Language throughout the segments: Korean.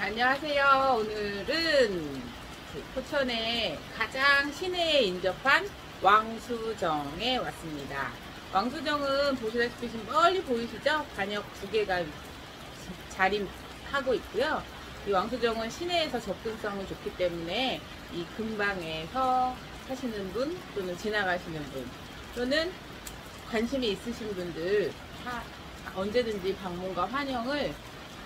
안녕하세요. 오늘은 포천에 가장 시내에 인접한 왕수정에 왔습니다. 왕수정은 보시다시피 지금 멀리 보이시죠? 관역 두 개가 자림하고 있고요. 이 왕수정은 시내에서 접근성이 좋기 때문에 이 근방에서 사시는 분 또는 지나가시는 분 또는 관심이 있으신 분들 다 언제든지 방문과 환영을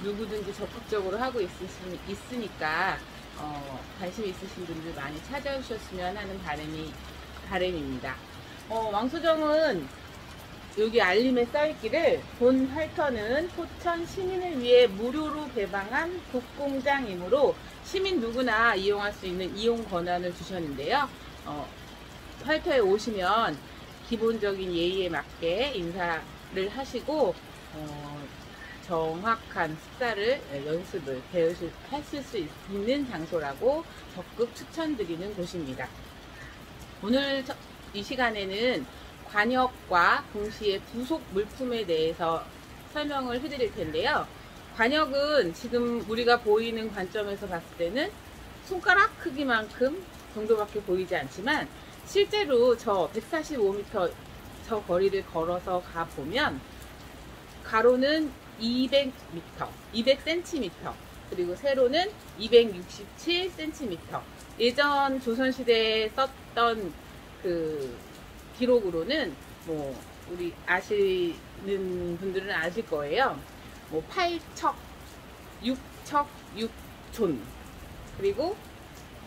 누구든지 적극적으로 하고 있으니까 관심 있으신 분들 많이 찾아주셨으면 하는 바람입니다. 왕수정은 여기 알림에 써있기를 본 활터는 포천 시민을 위해 무료로 개방한 국공장이므로 시민 누구나 이용할 수 있는 이용 권한을 주셨는데요. 활터에 오시면 기본적인 예의에 맞게 인사를 하시고 정확한 습사를 연습을 하실 수 있는 장소라고 적극 추천드리는 곳입니다. 오늘 이 시간에는 관역과 동시에 부속 물품에 대해서 설명을 해드릴 텐데요. 관역은 지금 우리가 보이는 관점에서 봤을 때는 손가락 크기만큼 정도밖에 보이지 않지만 실제로 저 145m 저 거리를 걸어서 가보면 가로는 200m, 200cm, 그리고 세로는 267cm. 예전 조선시대에 썼던 그 기록으로는 뭐 우리 아시는 분들은 아실 거예요. 뭐 8척, 6척, 6촌. 그리고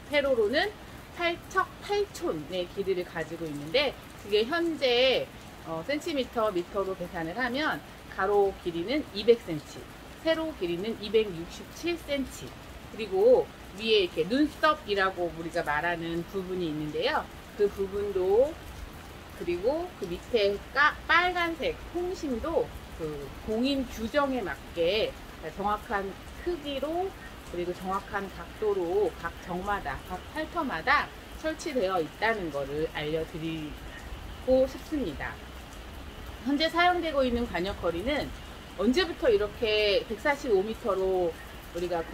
세로로는 8척, 8촌의 길이를 가지고 있는데 그게 현재 센티미터, 미터로 계산을 하면 가로 길이는 200cm, 세로 길이는 267cm, 그리고 위에 이렇게 눈썹이라고 우리가 말하는 부분이 있는데요. 그 부분도, 그리고 그 밑에 빨간색 홍심도 그 공인 규정에 맞게 정확한 크기로 그리고 정확한 각도로 각 정마다, 각 활터마다 설치되어 있다는 것을 알려드리고 싶습니다. 현재 사용되고 있는 관역거리는 언제부터 이렇게 145m로 우리가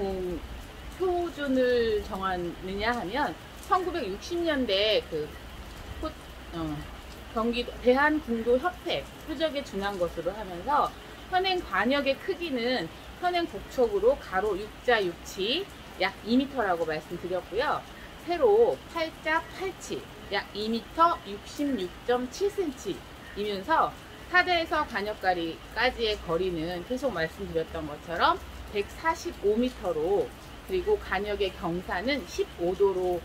표준을 정하느냐 하면 1960년대 경기도 대한궁도협회 표적에 준한 것으로 하면서 현행 관역의 크기는 현행 국척으로 가로 6자 6치 약 2m라고 말씀드렸고요. 세로 8자 8치 약 2m 66.7cm 이면서 사대에서 관역까지의 거리는 계속 말씀드렸던 것처럼 145m로 그리고 관역의 경사는 15도로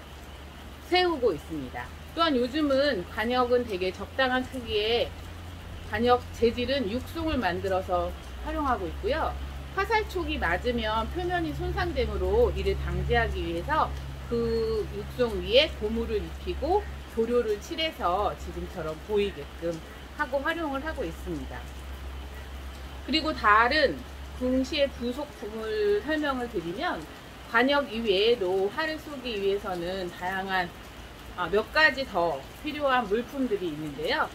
세우고 있습니다. 또한 요즘은 관역은 되게 적당한 크기의 관역 재질은 육송을 만들어서 활용하고 있고요. 화살촉이 맞으면 표면이 손상되므로 이를 방지하기 위해서 그 육송 위에 고무를 입히고 도료를 칠해서 지금처럼 보이게끔 하고 활용을 하고 있습니다. 그리고 다른 동시에 부속품을 설명을 드리면 관역 이외에도 활을 쏘기 위해서는 다양한 몇 가지 더 필요한 물품들이 있는데요.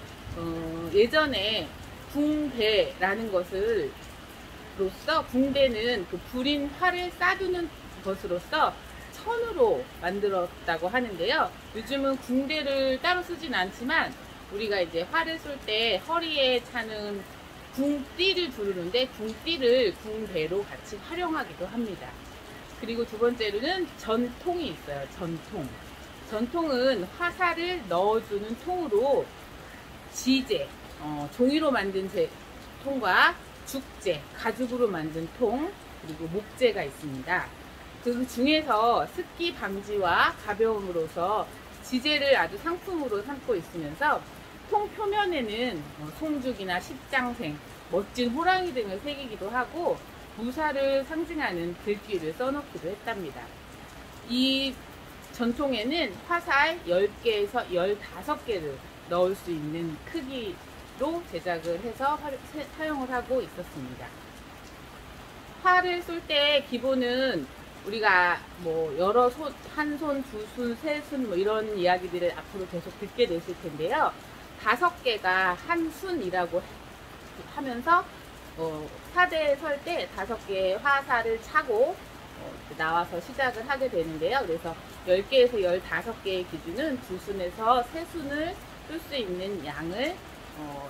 예전에 붕대라는 것으로서 붕대는 그 불인 활을 싸두는 것으로서 천으로 만들었다고 하는데요. 요즘은 붕대를 따로 쓰진 않지만 우리가 이제 활을 쏠 때 허리에 차는 궁띠를 두르는데 궁띠를 궁대로 같이 활용하기도 합니다. 그리고 두 번째로는 전통이 있어요. 전통은 화살을 넣어주는 통으로 지제, 종이로 만든 통과 죽제, 가죽으로 만든 통, 그리고 목재가 있습니다. 그 중에서 습기 방지와 가벼움으로서 지제를 아주 상품으로 삼고 있으면서 통 표면에는 송죽이나 십장생, 멋진 호랑이 등을 새기기도 하고 무사를 상징하는 글귀를 써놓기도 했답니다. 이 전통에는 화살 10개에서 15개를 넣을 수 있는 크기로 제작을 해서 사용을 하고 있었습니다. 활을 쏠 때 기본은 우리가 뭐 여러 손, 한 손, 두 손, 세 손 뭐 이런 이야기들을 앞으로 계속 듣게 되실 텐데요. 5개가 한 순이라고 하면서 사대에 설 때 5개의 화살을 차고 나와서 시작을 하게 되는데요. 그래서 10개에서 15개의 기준은 2순에서 3순을 쓸 수 있는 양을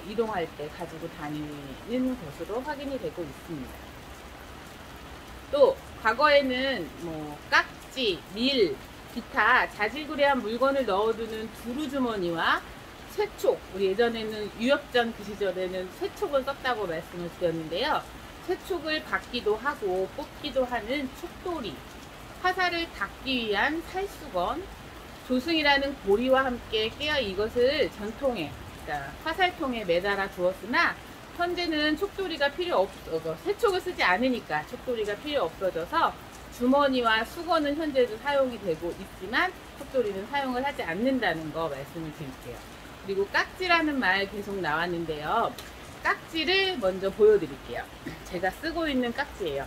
이동할 때 가지고 다니는 것으로 확인이 되고 있습니다. 또 과거에는 뭐 깍지, 밀, 기타 자질구레한 물건을 넣어두는 두루주머니와 쇠촉, 우리 예전에는 유역전 그 시절에는 쇠촉을 썼다고 말씀을 드렸는데요. 쇠촉을 받기도 하고 뽑기도 하는 촉돌이, 화살을 닦기 위한 살수건, 조승이라는 고리와 함께 깨어 이것을 전통에, 그러니까 화살통에 매달아 두었으나 현재는 촉돌이가 필요 쇠촉을 쓰지 않으니까 촉돌이가 필요 없어져서 주머니와 수건은 현재도 사용이 되고 있지만 촉돌이는 사용을 하지 않는다는 거 말씀을 드릴게요. 그리고 깍지라는 말 계속 나왔는데요. 깍지를 먼저 보여드릴게요. 제가 쓰고 있는 깍지예요.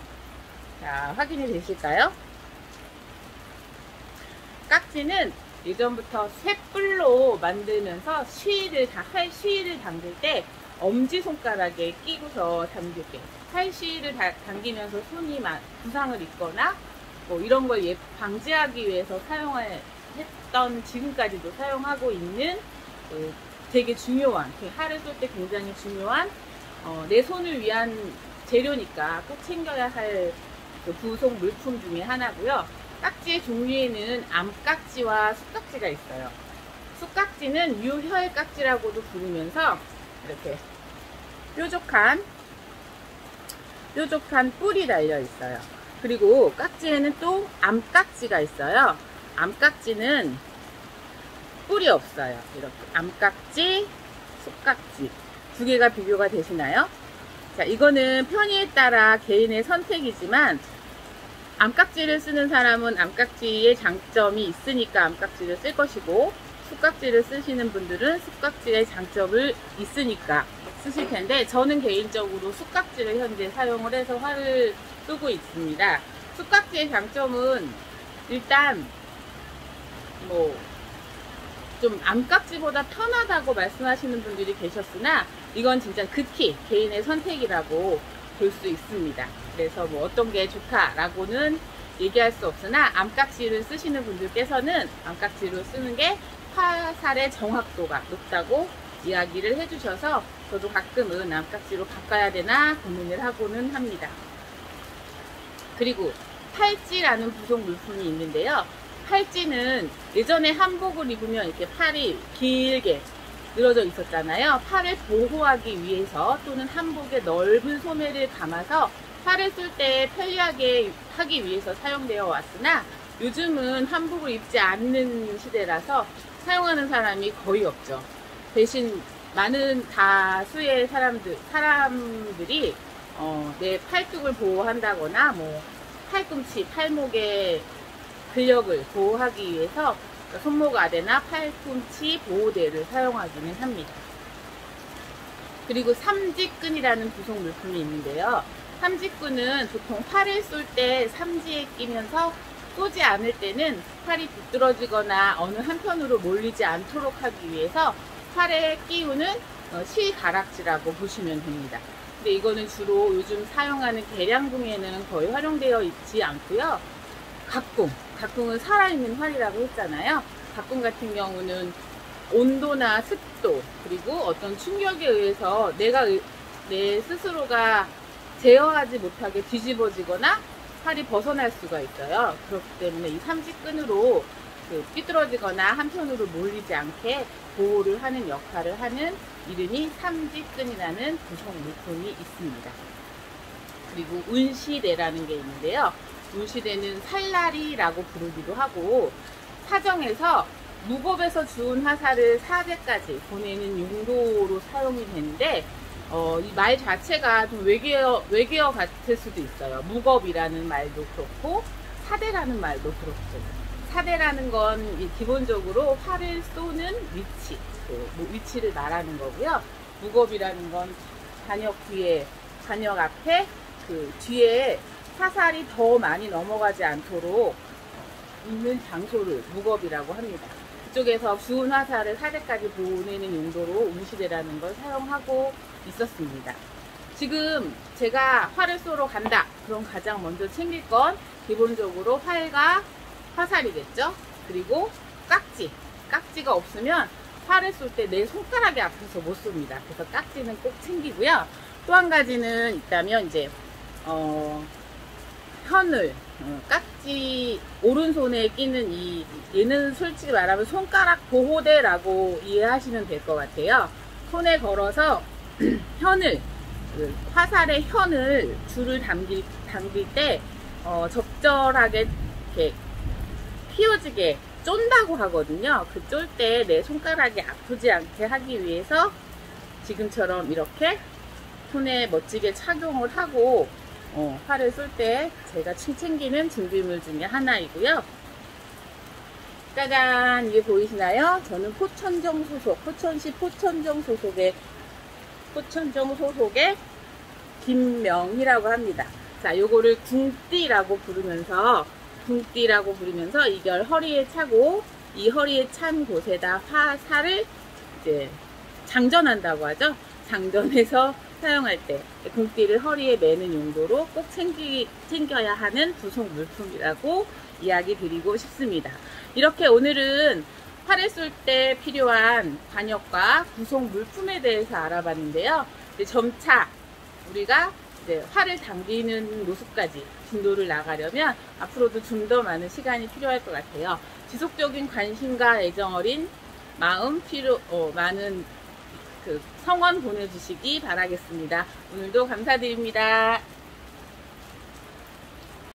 자, 확인이 되실까요? 깍지는 예전부터 쇠뿔로 만들면서 쉬를 당길 때 엄지손가락에 끼고서 당길게, 팔쉬를 당기면서 손이 부상을 입거나 뭐 이런 걸 방지하기 위해서 했던, 지금까지도 사용하고 있는 되게 중요한, 활을 쏠 때 굉장히 중요한 내 손을 위한 재료니까 꼭 챙겨야 할 부속 물품 중에 하나고요. 깍지의 종류에는 암깍지와 숫깍지가 있어요. 숫깍지는 유혈깍지라고도 부르면서 이렇게 뾰족한 뿔이 달려 있어요. 그리고 깍지에는 또 암깍지가 있어요. 암깍지는 뿔이 없어요. 이렇게 암깍지, 숫깍지 두 개가 비교가 되시나요? 자, 이거는 편의에 따라 개인의 선택이지만 암깍지를 쓰는 사람은 암깍지의 장점이 있으니까 암깍지를 쓸 것이고, 숫깍지를 쓰시는 분들은 숫깍지의 장점을 있으니까 쓰실 텐데, 저는 개인적으로 숫깍지를 현재 사용을 해서 활을 쏘고 있습니다. 숫깍지의 장점은 일단 좀 암깍지보다 편하다고 말씀하시는 분들이 계셨으나 이건 진짜 극히 개인의 선택이라고 볼 수 있습니다. 그래서 어떤 게 좋다라고는 얘기할 수 없으나 암깍지를 쓰시는 분들께서는 암깍지로 쓰는 게 화살의 정확도가 높다고 이야기를 해주셔서 저도 가끔은 암깍지로 바꿔야 되나 고민을 하고는 합니다. 그리고 팔찌라는 부속 물품이 있는데요. 팔찌는 예전에 한복을 입으면 이렇게 팔이 길게 늘어져 있었잖아요. 팔을 보호하기 위해서 또는 한복의 넓은 소매를 감아서 팔을 쏠 때 편리하게 하기 위해서 사용되어 왔으나 요즘은 한복을 입지 않는 시대라서 사용하는 사람이 거의 없죠. 대신 많은 다수의 사람들이 내 팔뚝을 보호한다거나 팔꿈치, 팔목의 근력을 보호하기 위해서 손목 아래나 팔꿈치 보호대를 사용하기는 합니다. 그리고 삼지끈이라는 부속 물품이 있는데요. 삼지끈은 보통 활을 쏠 때 삼지에 끼면서 쏘지 않을 때는 활이 비뚤어지거나 어느 한편으로 몰리지 않도록 하기 위해서 활에 끼우는 실가락지라고 보시면 됩니다. 근데 이거는 주로 요즘 사용하는 계량궁에는 거의 활용되어 있지 않고요. 각궁은 살아있는 활이라고 했잖아요. 각궁 같은 경우는 온도나 습도 그리고 어떤 충격에 의해서 내 스스로가 제어하지 못하게 뒤집어지거나 활이 벗어날 수가 있어요. 그렇기 때문에 이 삼지끈으로 삐뚤어지거나 한편으로 몰리지 않게 보호를 하는 역할을 하는 이름이 삼지끈이라는 부속 물품이 있습니다. 그리고 운시대라는 게 있는데요. 운시대는 살라리라고 부르기도 하고, 사정에서 무겁에서 주운 화살을 사대까지 보내는 용도로 사용이 되는데, 이 말 자체가 좀 외계어 같을 수도 있어요. 무겁이라는 말도 그렇고 사대라는 말도 그렇고. 사대라는 건 기본적으로 활을 쏘는 위치, 위치를 말하는 거고요. 무겁이라는 건 관역 앞에 뒤에 화살이 더 많이 넘어가지 않도록 있는 장소를 무겁이라고 합니다. 그쪽에서 주운 화살을 사대까지 보내는 용도로 운시대라는 걸 사용하고 있었습니다. 지금 제가 활을 쏘러 간다. 그럼 가장 먼저 챙길 건 기본적으로 활과 화살이겠죠. 그리고 깍지. 깍지가 없으면 활을 쏠 때 내 손가락이 아파서 못 쏩니다. 그래서 깍지는 꼭 챙기고요. 또 한 가지는 있다면 이제 현을 깍지 오른손에 끼는 얘는 솔직히 말하면 손가락 보호대라고 이해하시면 될 것 같아요. 손에 걸어서 현을 화살의 현을 줄을 당길 때 적절하게 이렇게 피어지게 쫀다고 하거든요. 그 쫄 때 내 손가락이 아프지 않게 하기 위해서 지금처럼 이렇게 손에 멋지게 착용을 하고 활을 쏠 때 제가 챙기는 준비물 중에 하나이고요. 짜잔, 이게 보이시나요? 저는 포천정 소속, 포천시 포천정 소속의 김명희라고 합니다. 자, 요거를 궁띠라고 부르면서 이걸 허리에 차고 이 허리에 찬 곳에다 화살을 이제 장전한다고 하죠. 장전해서 사용할 때 궁띠를 허리에 매는 용도로 꼭 챙겨야 하는 부속 물품이라고 이야기 드리고 싶습니다. 이렇게 오늘은 활을 쏠 때 필요한 관역과 부속 물품에 대해서 알아봤는데요. 이제 점차 우리가 이제 활을 당기는 모습까지 진도를 나가려면 앞으로도 좀 더 많은 시간이 필요할 것 같아요. 지속적인 관심과 애정 어린 마음 많은 성원 보내주시기 바라겠습니다. 오늘도 감사드립니다.